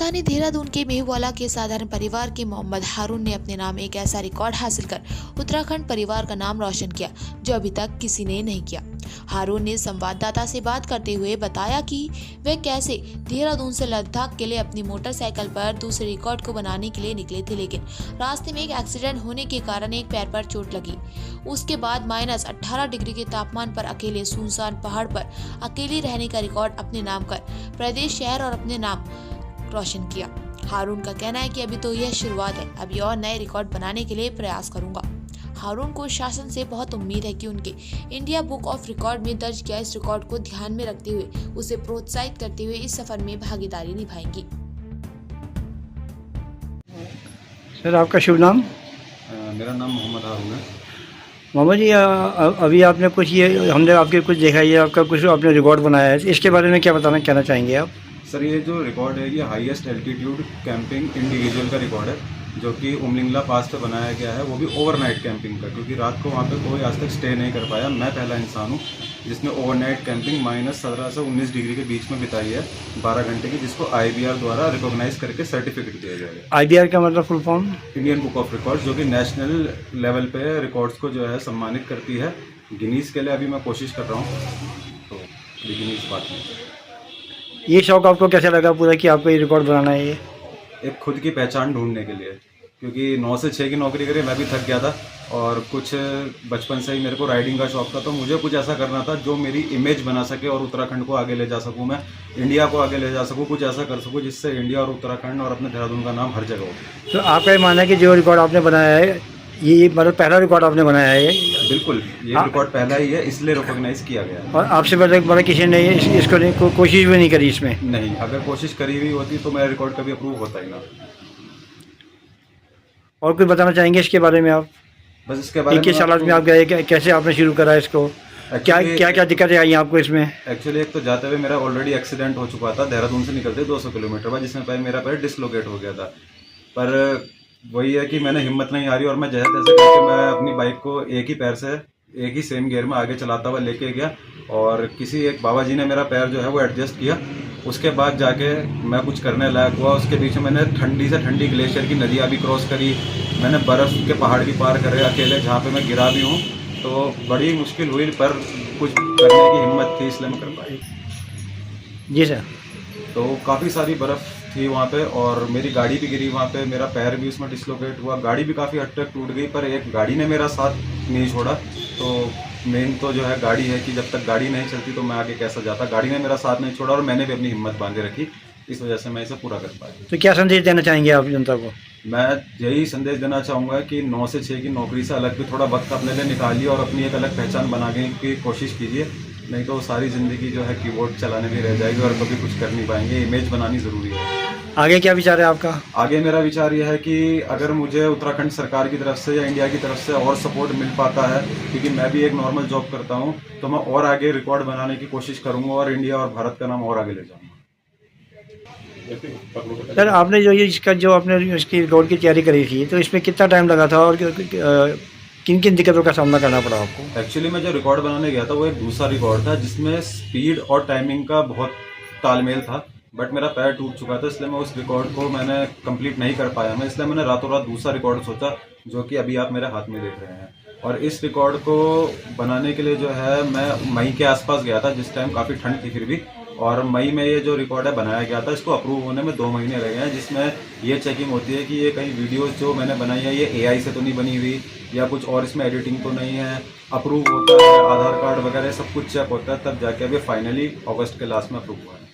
राजधानी देहरादून के मेहुवाला के साधारण परिवार के मोहम्मद हारून ने अपने नाम एक ऐसा रिकॉर्ड हासिल कर उत्तराखंड परिवार का नाम रोशन किया जो अभी तक किसी ने नहीं किया। हारून ने संवाददाता से बात करते हुए बताया कि वे कैसे देहरादून से लद्दाख के लिए अपनी मोटरसाइकिल पर दूसरे रिकॉर्ड को बनाने के लिए निकले थे, लेकिन रास्ते में एक एक्सीडेंट होने के कारण एक पैर पर चोट लगी। उसके बाद -18 डिग्री के तापमान पर अकेले सुनसान पहाड़ पर अकेले रहने का रिकॉर्ड अपने नाम कर प्रदेश शहर और अपने नाम रोशन किया। हारून का कहना है कि अभी तो यह शुरुआत है, अभी और नए रिकॉर्ड बनाने के लिए प्रयास करूंगा। हारून को शासन से बहुत उम्मीद है कि उनके इंडिया बुक ऑफ रिकॉर्ड में दर्ज किया इस रिकॉर्ड को ध्यान में रखते हुए उसे प्रोत्साहित करते हुए इस सफर में भागीदारी निभाएंगी। सर, आपका शुभ नाम? मेरा नाम मोहम्मद हारून है। मोहम्मद जी, अभी आपने कुछ ये हमने आपके कुछ देखा, ये आपका कुछ आपने रिकॉर्ड बनाया है, इसके बारे में क्या कहना चाहेंगे आप? सर, ये जो रिकॉर्ड है ये हाईएस्ट एल्टीट्यूड कैंपिंग इंडिविजुअल का रिकॉर्ड है जो कि उमलिंगला पास पे बनाया गया है, वो भी ओवरनाइट कैंपिंग का, क्योंकि रात को वहाँ पे कोई आज तक स्टे नहीं कर पाया। मैं पहला इंसान हूँ जिसने ओवरनाइट कैंपिंग -17 से 19 डिग्री के बीच में बिताई है 12 घंटे की, जिसको IBR द्वारा रिकॉग्नाइज करके सर्टिफिकेट दिया जाएगा। IBR का मतलब full form? Indian book of records, जो कि नेशनल लेवल पे रिकॉर्ड्स को जो है सम्मानित करती है। गिनीज के लिए अभी मैं कोशिश कर रहा हूँ, तो गिनीज बात नहीं। ये शौक आपको कैसे लगा पूरा कि आपको ये रिकॉर्ड बनाना है? ये एक खुद की पहचान ढूंढने के लिए, क्योंकि 9 से 6 की नौकरी करी, मैं भी थक गया था और कुछ बचपन से ही मेरे को राइडिंग का शौक था, तो मुझे कुछ ऐसा करना था जो मेरी इमेज बना सके और उत्तराखंड को आगे ले जा सकूं, मैं इंडिया को आगे ले जा सकूं, कुछ ऐसा कर सकूं जिससे इंडिया और उत्तराखंड और अपने देहरादून का नाम हर जगह हो। तो आपका ये मानना है कि जो रिकॉर्ड आपने बनाया है ये मतलब पहला रिकॉर्ड आपने बनाया है? बिल्कुल, ये रिकॉर्ड पहला ही है, इसलिए रिकॉग्नाइज किया गया है। और आपसे पहले किसी ने इसको कोशिश भी नहीं करी इसमें? नहीं, अगर कोशिश करी हुई होती तो मेरा रिकॉर्ड कभी अप्रूव होता ही ना। और कुछ बताना चाहेंगे इसके बारे में आप? बस इसके बारे में किस हालात में आप गए, कैसे आपने शुरू करा इसको, क्या दिक्कतें आई आपको इसमें? एक्चुअली एक तो जाते हुए मेरा ऑलरेडी एक्सीडेंट हो चुका था देहरादून से निकलते 200 किलोमीटर बाद, जिसमें मेरा पैर डिसलोकेट हो गया था। पर वही है कि मैंने हिम्मत नहीं हारी और मैं जैसे तैसे करके मैं अपनी बाइक को एक ही पैर से एक ही सेम गियर में आगे चलाता हुआ लेके गया और किसी एक बाबा जी ने मेरा पैर जो है वो एडजस्ट किया। उसके बाद जाके मैं कुछ करने लायक हुआ। उसके बीच में मैंने ठंडी से ठंडी ग्लेशियर की नदियाँ भी क्रॉस करी, मैंने बर्फ़ के पहाड़ भी पार करे अकेले, जहाँ पे मैं गिरा भी हूँ। तो बड़ी मुश्किल हुई पर कुछ करने की हिम्मत थी, इसलिए मैं कर पाई। जी सर। तो काफ़ी सारी बर्फ़ थी वहाँ पे और मेरी गाड़ी भी गिरी वहाँ पे, मेरा पैर भी उसमें डिसलोकेट हुआ, गाड़ी भी काफ़ी हद तक टूट गई, पर एक गाड़ी ने मेरा साथ नहीं छोड़ा। तो मेन तो जो है गाड़ी है कि जब तक गाड़ी नहीं चलती तो मैं आगे कैसा जाता। गाड़ी ने मेरा साथ नहीं छोड़ा और मैंने भी अपनी हिम्मत बांधे रखी, इस वजह से मैं इसे पूरा कर पाया। तो क्या संदेश देना चाहेंगे आप जनता को? मैं यही संदेश देना चाहूँगा कि 9 से 6 की नौकरी से अलग भी थोड़ा वक्त अपने लिए निकालिए और अपनी एक अलग पहचान बनाने की कोशिश कीजिए, नहीं तो सारी ज़िंदगी जो है कीबोर्ड चलाने में रह जाएगी और कभी कुछ कर नहीं पाएंगे। इमेज बनानी ज़रूरी है। आगे क्या विचार है आपका? आगे मेरा विचार यह है कि अगर मुझे उत्तराखंड सरकार की तरफ से या इंडिया की तरफ से और सपोर्ट मिल पाता है, क्योंकि मैं भी एक नॉर्मल जॉब करता हूँ, तो मैं और आगे रिकॉर्ड बनाने की कोशिश करूँगा और इंडिया और भारत का नाम और आगे ले जाऊँगा। सर, आपने जो आपने इसकी रिकॉर्ड की तैयारी करी थी, तो इसमें कितना टाइम लगा था और किन किन दिक्कतों का सामना करना पड़ा आपको? एक्चुअली मैं जो रिकॉर्ड बनाने गया था वो एक दूसरा रिकॉर्ड था जिसमें स्पीड और टाइमिंग का बहुत तालमेल था, बट मेरा पैर टूट चुका था, इसलिए मैं उस रिकॉर्ड को मैंने कंप्लीट नहीं कर पाया मैं, इसलिए मैंने रातों रात दूसरा रिकॉर्ड सोचा जो कि अभी आप मेरे हाथ में देख रहे हैं। और इस रिकॉर्ड को बनाने के लिए जो है मैं मई के आसपास गया था, जिस टाइम काफ़ी ठंड थी फिर भी, और मई में ये जो रिकॉर्ड है बनाया गया था। इसको अप्रूव होने में 2 महीने लगे हैं, जिसमें ये चेकिंग होती है कि ये कहीं वीडियोस जो मैंने बनाई है ये AI से तो नहीं बनी हुई या कुछ और इसमें एडिटिंग तो नहीं है। अप्रूव होता है, आधार कार्ड वगैरह सब कुछ चेक होता है, तब जाके अभी फाइनली अगस्त के लास्ट में अप्रूव हुआ है।